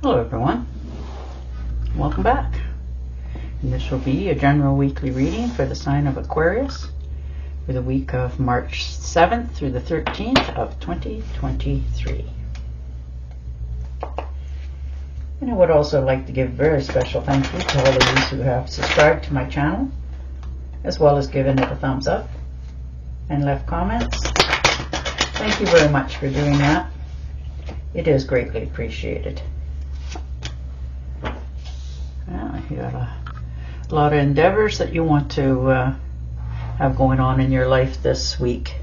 Hello everyone, welcome back. And this will be a general weekly reading for the sign of Aquarius for the week of March 7th through the 13th of 2023. And I would also like to give a very special thank you to all of you who have subscribed to my channel, as well as given it a thumbs up and left comments. Thank you very much for doing that. It is greatly appreciated. You got a lot of endeavors that you want to have going on in your life this week.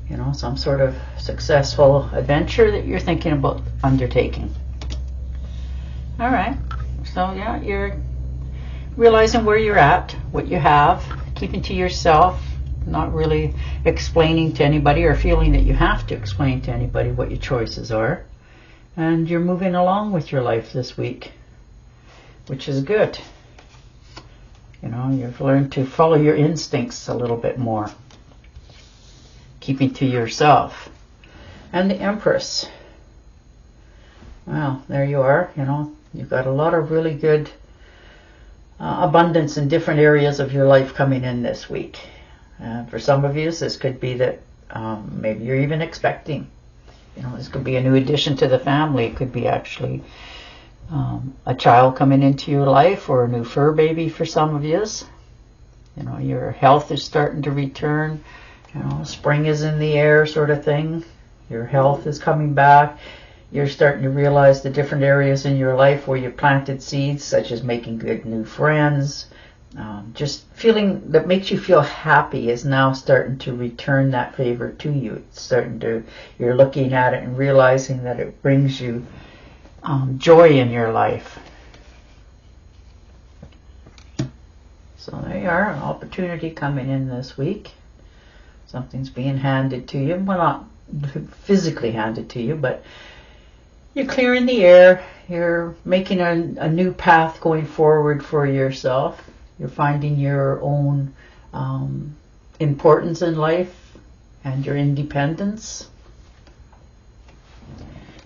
You know, some sort of successful adventure that you're thinking about undertaking. All right. So yeah, you're realizing where you're at, what you have, keeping to yourself, not really explaining to anybody or feeling that you have to explain to anybody what your choices are. And you're moving along with your life this week, which is good. You know, you've learned to follow your instincts a little bit more, keeping to yourself. And the Empress. Well, there you are. You know, you've got a lot of really good abundance in different areas of your life coming in this week. For some of you, this could be that maybe you're even expecting. You know, this could be a new addition to the family. It could be actually a child coming into your life, or a new fur baby for some of you. You know, your health is starting to return. You know, spring is in the air, sort of thing. Your health is coming back. You're starting to realize the different areas in your life where you planted seeds, such as making good new friends. Just feeling that makes you feel happy is now starting to return that favor to you. It's starting to, you're looking at it and realizing that it brings you joy in your life. So there you are, an opportunity coming in this week. Something's being handed to you. Well, not physically handed to you, but you're clearing the air. You're making a new path going forward for yourself. You're finding your own importance in life and your independence.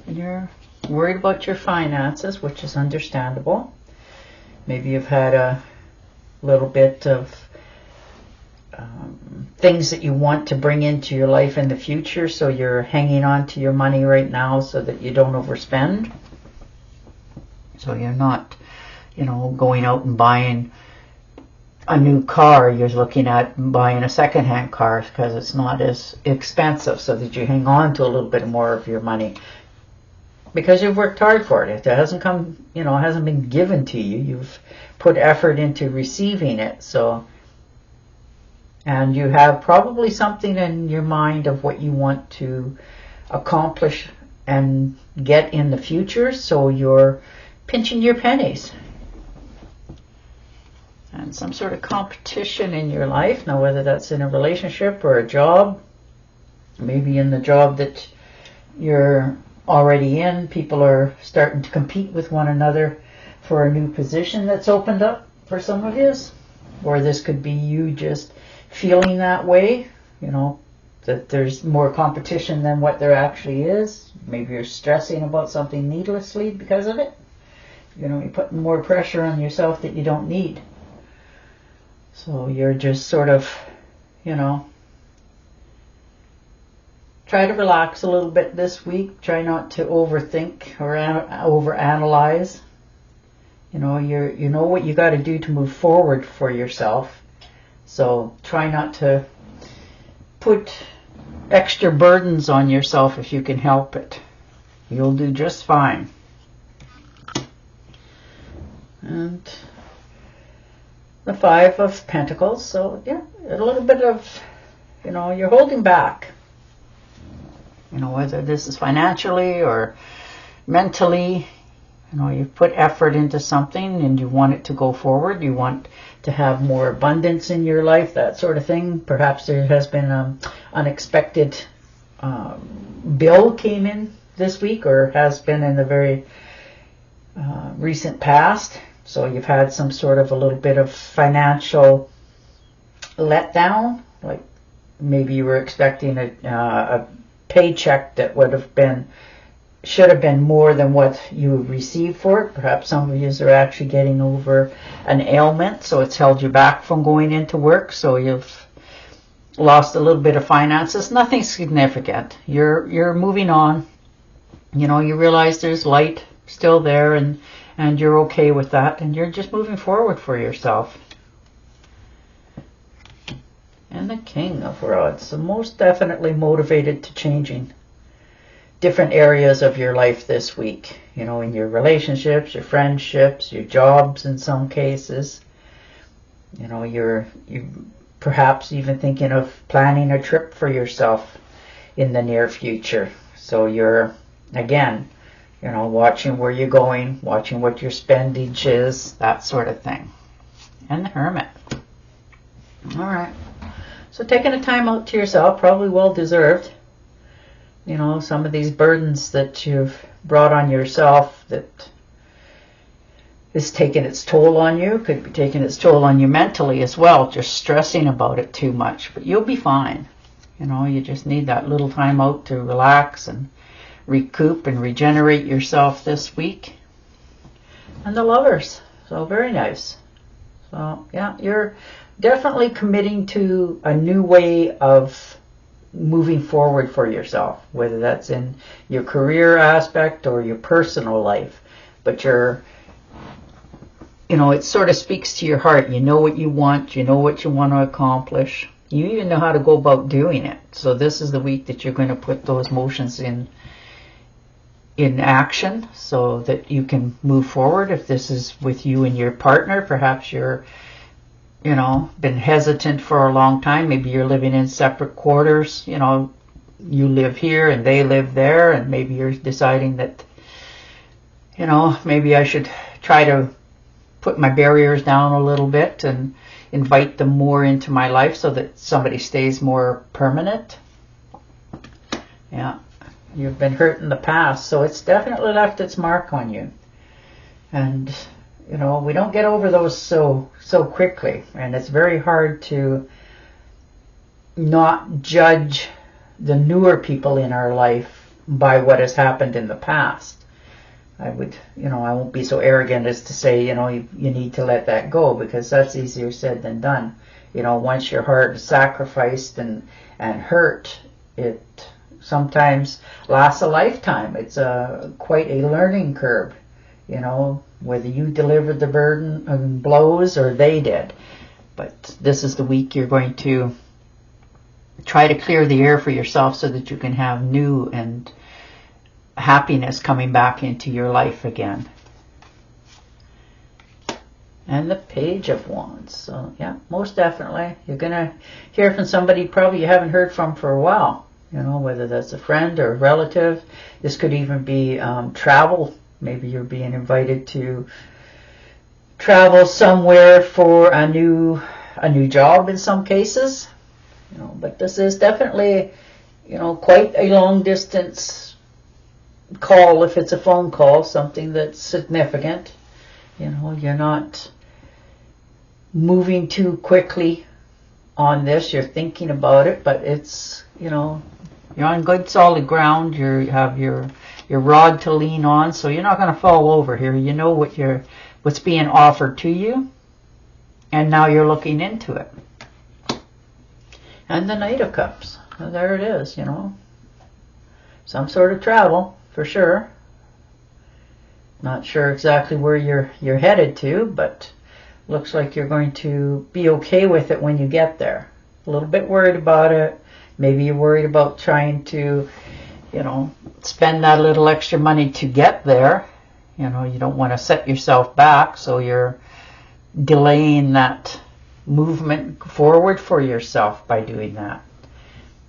And you're worried about your finances, which is understandable. Maybe you've had a little bit of things that you want to bring into your life in the future, so you're hanging on to your money right now so that you don't overspend. So you're not, you know, going out and buying a new car. You're looking at buying a second-hand car because it's not as expensive, so that you hang on to a little bit more of your money because you've worked hard for it. It hasn't come, you know, it hasn't been given to you. You've put effort into receiving it. So, and you have probably something in your mind of what you want to accomplish and get in the future, so you're pinching your pennies. And some sort of competition in your life. Now, whether that's in a relationship or a job, maybe in the job that you're already in, people are starting to compete with one another for a new position that's opened up for some of you. Or this could be you just feeling that way, you know, that there's more competition than what there actually is. Maybe you're stressing about something needlessly because of it. You know, you're putting more pressure on yourself that you don't need. So you're just sort of, you know, try to relax a little bit this week. Try not to overthink or overanalyze. You know, you know what you got to do to move forward for yourself. So try not to put extra burdens on yourself if you can help it. You'll do just fine. And the Five of Pentacles. So yeah, a little bit of, you know, you're holding back. You know, whether this is financially or mentally, you know, you've put effort into something and you want it to go forward. You want to have more abundance in your life, that sort of thing. Perhaps there has been an unexpected bill came in this week, or has been in the very recent past. So you've had some sort of a little bit of financial letdown. Like maybe you were expecting a paycheck that would have been should have been more than what you received for it. Perhaps some of you are actually getting over an ailment, so it's held you back from going into work, so you've lost a little bit of finances. Nothing significant. You're moving on. You know, you realize there's light still there, and you're okay with that, and you're just moving forward for yourself. And the King of Rods, so most definitely motivated to changing different areas of your life this week. You know, in your relationships, your friendships, your jobs in some cases. You know, you perhaps even thinking of planning a trip for yourself in the near future. So you're, again, you know, watching where you're going, watching what your spendage is, that sort of thing. And the Hermit. All right. So taking a time out to yourself, probably well deserved. You know, some of these burdens that you've brought on yourself that is taking its toll on you, could be taking its toll on you mentally as well, just stressing about it too much. But you'll be fine. You know, you just need that little time out to relax and recoup and regenerate yourself this week. And the Lovers. So very nice. So yeah, you're definitely committing to a new way of moving forward for yourself, whether that's in your career aspect or your personal life. But you're, you know, it sort of speaks to your heart. You know what you want. You know what you want to accomplish. You even know how to go about doing it. So this is the week that you're going to put those motions in action so that you can move forward. If this is with you and your partner, perhaps you're, you know, been hesitant for a long time. Maybe you're living in separate quarters. You know, you live here and they live there, and maybe you're deciding that, you know, maybe I should try to put my barriers down a little bit and invite them more into my life so that somebody stays more permanent. Yeah, you've been hurt in the past, so it's definitely left its mark on you. And you know, we don't get over those so quickly, and it's very hard to not judge the newer people in our life by what has happened in the past. I would, you know, I won't be so arrogant as to say, you know, you need to let that go, because that's easier said than done. You know, once your heart is sacrificed and hurt, it sometimes lasts a lifetime. It's quite a learning curve, you know, whether you delivered the burden and blows or they did. But this is the week you're going to try to clear the air for yourself so that you can have new and happiness coming back into your life again. And the Page of Wands. So yeah, most definitely you're going to hear from somebody probably you haven't heard from for a while. You know, whether that's a friend or a relative. This could even be travel. Maybe you're being invited to travel somewhere for a new job in some cases. You know, but this is definitely, you know, quite a long distance call if it's a phone call, something that's significant. You know, you're not moving too quickly on this. You're thinking about it, but it's, you know, you're on good solid ground. You have your rod to lean on, so you're not going to fall over here. You know what's being offered to you, and now you're looking into it. And the Knight of Cups. Well, there it is, you know. Some sort of travel, for sure. Not sure exactly where you're headed to, but looks like you're going to be okay with it when you get there. A little bit worried about it. Maybe you're worried about trying to, you know, spend that little extra money to get there. You know, you don't want to set yourself back, so you're delaying that movement forward for yourself by doing that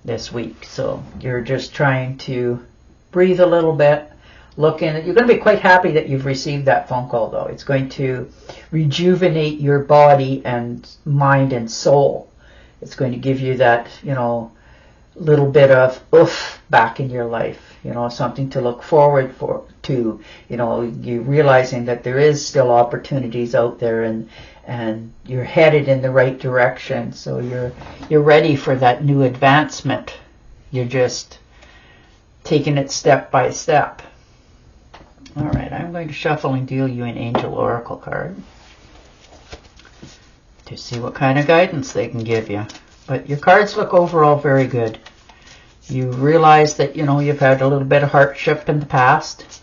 this week. So you're just trying to breathe a little bit, look in it. You're going to be quite happy that you've received that phone call, though. It's going to rejuvenate your body and mind and soul. It's going to give you that, you know, little bit of oof back in your life, you know, something to look forward to, you know, you realizing that there is still opportunities out there, and you're headed in the right direction. So you're ready for that new advancement. You're just taking it step by step. All right, I'm going to shuffle and deal you an Angel Oracle card to see what kind of guidance they can give you. But your cards look overall very good. You realize that, you know, you've had a little bit of hardship in the past,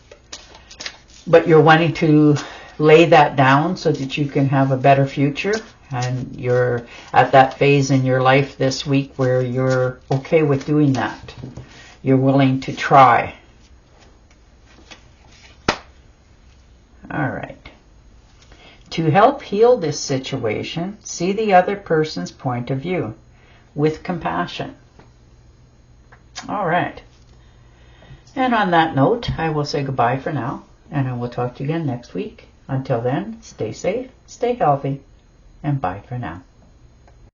but you're wanting to lay that down so that you can have a better future. And you're at that phase in your life this week where you're okay with doing that. You're willing to try. All right. To help heal this situation, see the other person's point of view with compassion. All right. And on that note, I will say goodbye for now, and I will talk to you again next week. Until then, stay safe, stay healthy, and bye for now.